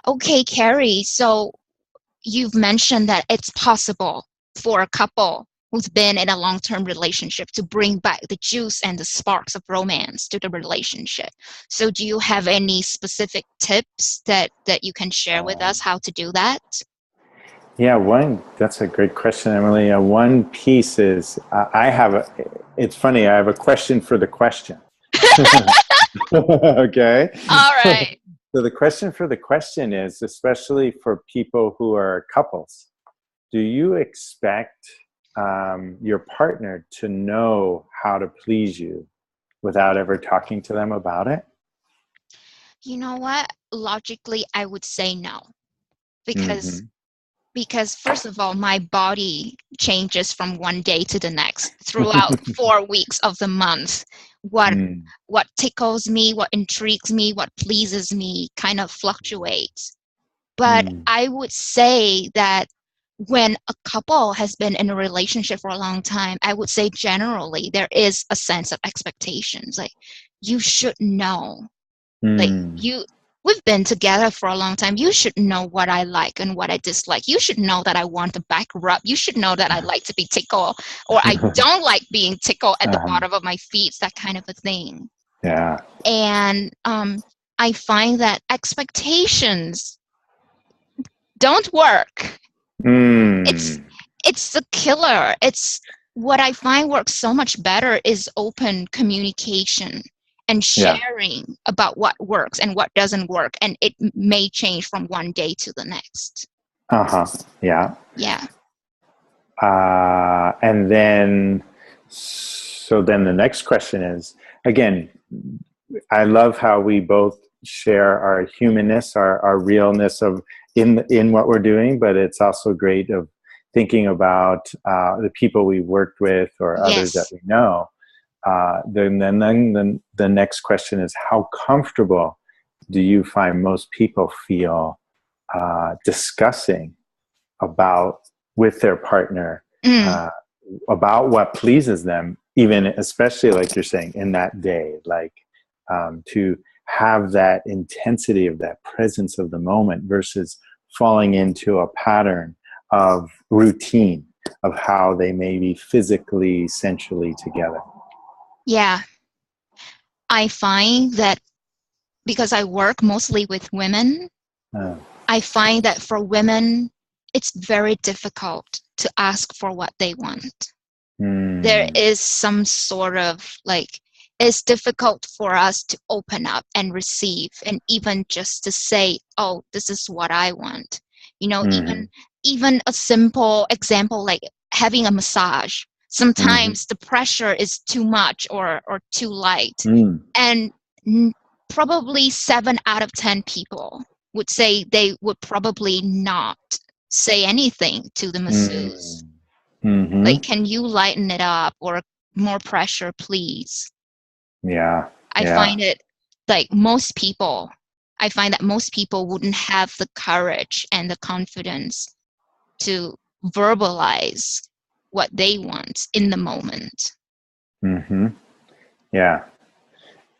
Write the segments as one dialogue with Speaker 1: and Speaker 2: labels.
Speaker 1: Okay, Cary, so you've mentioned that it's possible for a couple who's been in a long-term relationship to bring back the juice and the sparks of romance to the relationship. So do you have any specific tips that you can share with us how to do that?
Speaker 2: Yeah, that's a great question, Emily. One piece is it's funny, I have a question for the question. Okay.
Speaker 1: All right.
Speaker 2: So the question for the question is, especially for people who are couples, do you expect your partner to know how to please you without ever talking to them about it?
Speaker 1: You know what? Logically, I would say no. Because
Speaker 2: Mm-hmm.
Speaker 1: because first of all, my body changes from one day to the next throughout 4 weeks of the month. What
Speaker 2: Mm,
Speaker 1: what tickles me, what intrigues me, what pleases me kind of fluctuates. But
Speaker 2: mm,
Speaker 1: I would say that when a couple has been in a relationship for a long time, I would say generally there is a sense of expectations. Like you should know. Like
Speaker 2: mm.
Speaker 1: we've been together for a long time. You should know what I like and what I dislike. You should know that I want a back rub. You should know that I like to be tickled or I don't like being tickled at the
Speaker 2: Uh-huh.
Speaker 1: bottom of my feet, that kind of a thing.
Speaker 2: Yeah.
Speaker 1: And I find that expectations don't work. It's
Speaker 2: Mm.
Speaker 1: it's the killer. It's what I find works so much better is open communication and
Speaker 2: Yeah.
Speaker 1: sharing about what works and what doesn't work, and it may change from one day to the next.
Speaker 2: Uh-huh. Yeah.
Speaker 1: Yeah.
Speaker 2: And then, so then the next question is, again, I love how we both share our humanness, our realness of in what we're doing, but it's also great of thinking about the people we've worked with or others that
Speaker 1: Yes.
Speaker 2: we know. Then the next question is, how comfortable do you find most people feel discussing about with their partner
Speaker 1: Mm,
Speaker 2: uh, about what pleases them, even especially like you're saying in that day, like to have that intensity of that presence of the moment versus falling into a pattern of routine of how they may be physically, sensually together.
Speaker 1: yeah. I find that because I work mostly with women,
Speaker 2: Uh,
Speaker 1: I find that for women, it's very difficult to ask for what they want. There
Speaker 2: mm,
Speaker 1: is some sort of like it's difficult for us to open up and receive and even just to say, oh, this is what I want. You know,
Speaker 2: mm-hmm,
Speaker 1: even a simple example like having a massage,
Speaker 2: mm-hmm,
Speaker 1: sometimes the pressure is too much or too light,
Speaker 2: mm,
Speaker 1: and probably 7 out of 10 people would say they would probably not say anything to the masseuse.
Speaker 2: mm, mm-hmm.
Speaker 1: Like, can you lighten it up or more pressure, please?
Speaker 2: Yeah,
Speaker 1: I
Speaker 2: yeah.
Speaker 1: find it like most people, I find that most people wouldn't have the courage and the confidence to verbalize what they want in the moment.
Speaker 2: Mm-hmm. Yeah.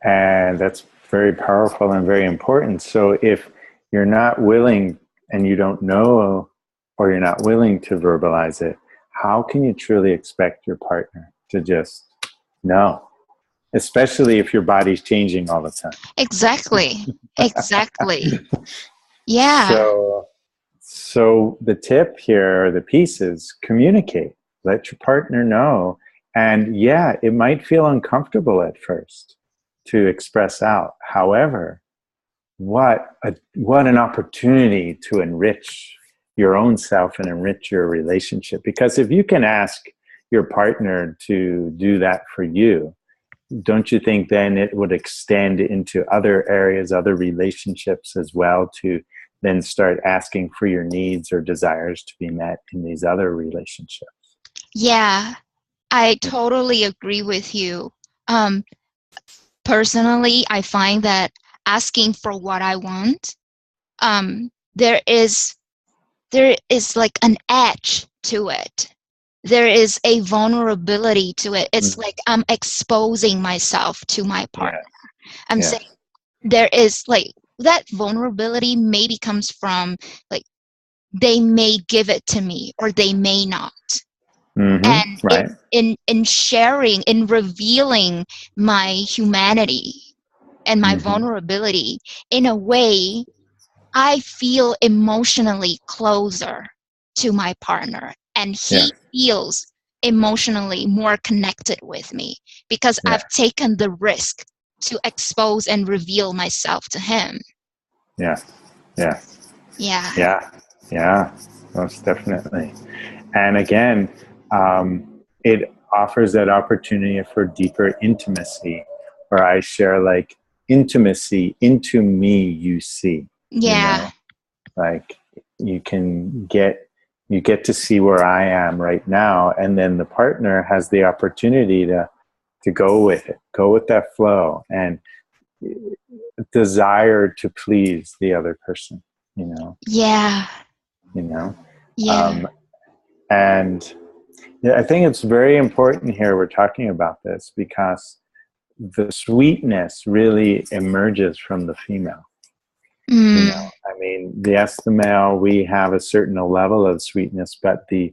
Speaker 2: And that's very powerful and very important. So if you're not willing and you don't know or you're not willing to verbalize it, how can you truly expect your partner to just know? Especially if your body's changing all the time.
Speaker 1: Exactly. Exactly. Yeah.
Speaker 2: So so the tip here, the piece is communicate. Let your partner know. And yeah, it might feel uncomfortable at first to express out. However, what an opportunity to enrich your own self and enrich your relationship. Because if you can ask your partner to do that for you, don't you think then it would extend into other areas, other relationships as well, to then start asking for your needs or desires to be met in these other relationships?
Speaker 1: Yeah. I totally agree with you. Um, Personally, I find that asking for what I want, um, there is there is like an edge to it. There is a vulnerability to it. It's
Speaker 2: Mm.
Speaker 1: like I'm exposing myself to my partner.
Speaker 2: Yeah,
Speaker 1: I'm saying
Speaker 2: yes.
Speaker 1: there is like that vulnerability maybe comes from, like, they may give it to me or they may not. And
Speaker 2: Right.
Speaker 1: in sharing, in revealing my humanity and my vulnerability, in a way, I feel emotionally closer to my partner, and
Speaker 2: Yeah.
Speaker 1: he feels emotionally more connected with me because
Speaker 2: Yeah.
Speaker 1: I've taken the risk to expose and reveal myself to him.
Speaker 2: Yeah. Yeah.
Speaker 1: Yeah.
Speaker 2: Yeah. Yeah. Most definitely. And again, it offers that opportunity for deeper intimacy, where I share like intimacy into me, you see, you
Speaker 1: Yeah.
Speaker 2: know, like you can get, you get to see where I am right now. And then the partner has the opportunity to go with it, go with that flow and desire to please the other person, you know,
Speaker 1: Yeah.
Speaker 2: you know,
Speaker 1: Yeah.
Speaker 2: um, and yeah, I think it's very important here we're talking about this because the sweetness really emerges from the female. You know,
Speaker 1: Mm.
Speaker 2: I mean, yes, the male, we have a certain level of sweetness, but the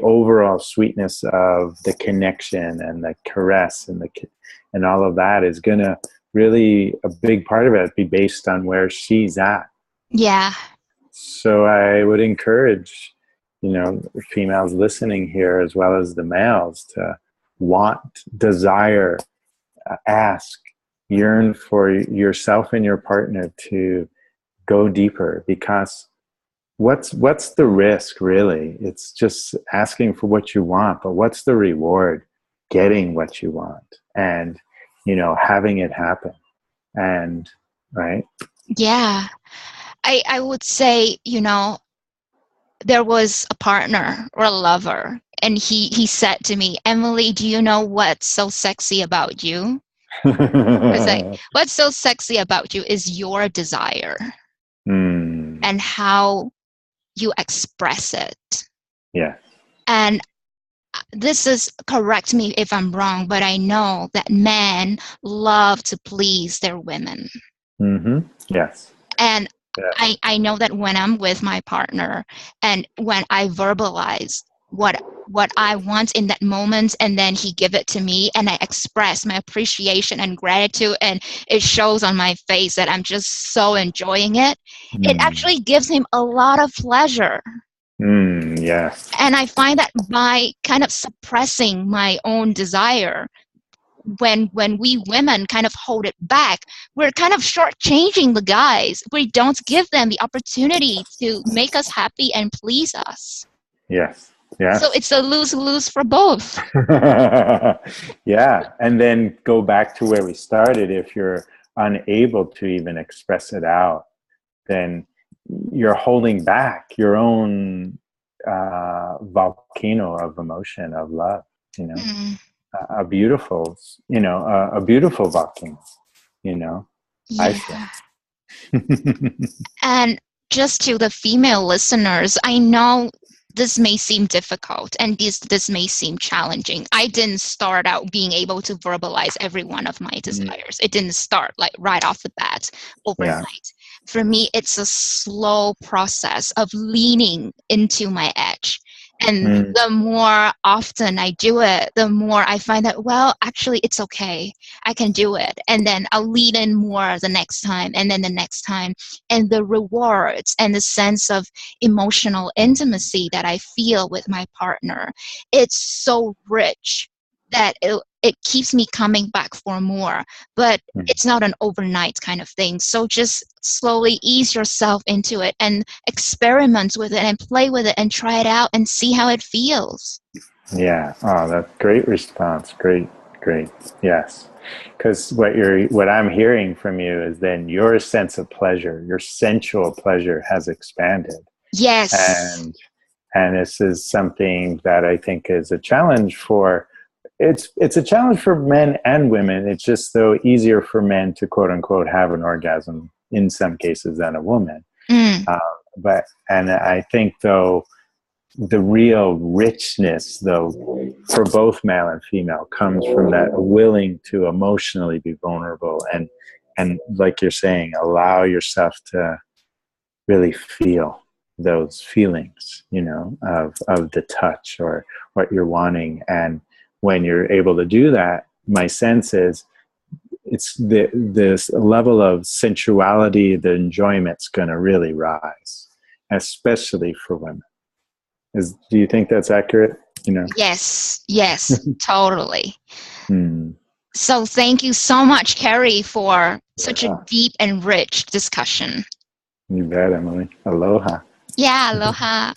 Speaker 2: overall sweetness of the connection and the caress and and all of that is gonna really, a big part of it be based on where she's at.
Speaker 1: Yeah.
Speaker 2: So I would encourage, you know, females listening here as well as the males to want, desire, ask, yearn for yourself and your partner to go deeper, because what's the risk really? It's just asking for what you want, but what's the reward? Getting what you want and, you know, having it happen. And right.
Speaker 1: Yeah. I would say, there was a partner or a lover, and he said to me, Emily, do you know what's so sexy about you? I was like, what's so sexy about you is your desire
Speaker 2: mm,
Speaker 1: and how you express it.
Speaker 2: yeah.
Speaker 1: And this is, correct me if I'm wrong, but I know that men love to please their women.
Speaker 2: Yes.
Speaker 1: And
Speaker 2: Yes.
Speaker 1: I know that when I'm with my partner and when I verbalize what I want in that moment, and then he give it to me and I express my appreciation and gratitude, and it shows on my face that I'm just so enjoying it, it
Speaker 2: Mm.
Speaker 1: actually gives him a lot of pleasure.
Speaker 2: Yes.
Speaker 1: And I find that by kind of suppressing my own desire, when we women kind of hold it back, we're kind of shortchanging the guys. We don't give them the opportunity to make us happy and please us.
Speaker 2: Yes.
Speaker 1: So
Speaker 2: Yes.
Speaker 1: it's a lose-lose for both.
Speaker 2: Yeah. And then go back to where we started. If you're unable to even express it out, then you're holding back your own volcano of emotion, of love, you know,
Speaker 1: Mm,
Speaker 2: a beautiful, you know, a beautiful volcano, you know, I feel.
Speaker 1: yeah. And just to the female listeners, I know this may seem difficult and this may seem challenging. I didn't start out being able to verbalize every one of my desires. It didn't start like right off the bat
Speaker 2: Yeah.
Speaker 1: overnight. For me, it's a slow process of leaning into my edge. And
Speaker 2: Mm.
Speaker 1: the more often I do it, the more I find that, well, actually, it's okay. I can do it. And then I'll lean in more the next time, and then the next time. And the rewards and the sense of emotional intimacy that I feel with my partner, it's so rich that it keeps me coming back for more. But
Speaker 2: Mm.
Speaker 1: it's not an overnight kind of thing. So just slowly ease yourself into it and experiment with it and play with it and try it out and see how it feels.
Speaker 2: Yeah. Oh, that's great response. Great, great. Yes. Because what I'm hearing from you is then your sense of pleasure, your sensual pleasure has expanded.
Speaker 1: Yes.
Speaker 2: And and this is something that I think is a challenge for, it's a challenge for men and women. It's just though easier for men to quote unquote have an orgasm in some cases than a woman.
Speaker 1: Mm,
Speaker 2: Uh, but and I think though the real richness though for both male and female comes from that willing to emotionally be vulnerable And like you're saying, allow yourself to really feel those feelings, of the touch or what you're wanting. And when you're able to do that, my sense is it's this level of sensuality, the enjoyment's going to really rise, especially for women. Do you think that's accurate?
Speaker 1: Yes, totally.
Speaker 2: Hmm.
Speaker 1: So thank you so much, Cary, for such a
Speaker 2: Yeah,
Speaker 1: deep and rich discussion.
Speaker 2: you bet, Emily. Aloha.
Speaker 1: Yeah, aloha.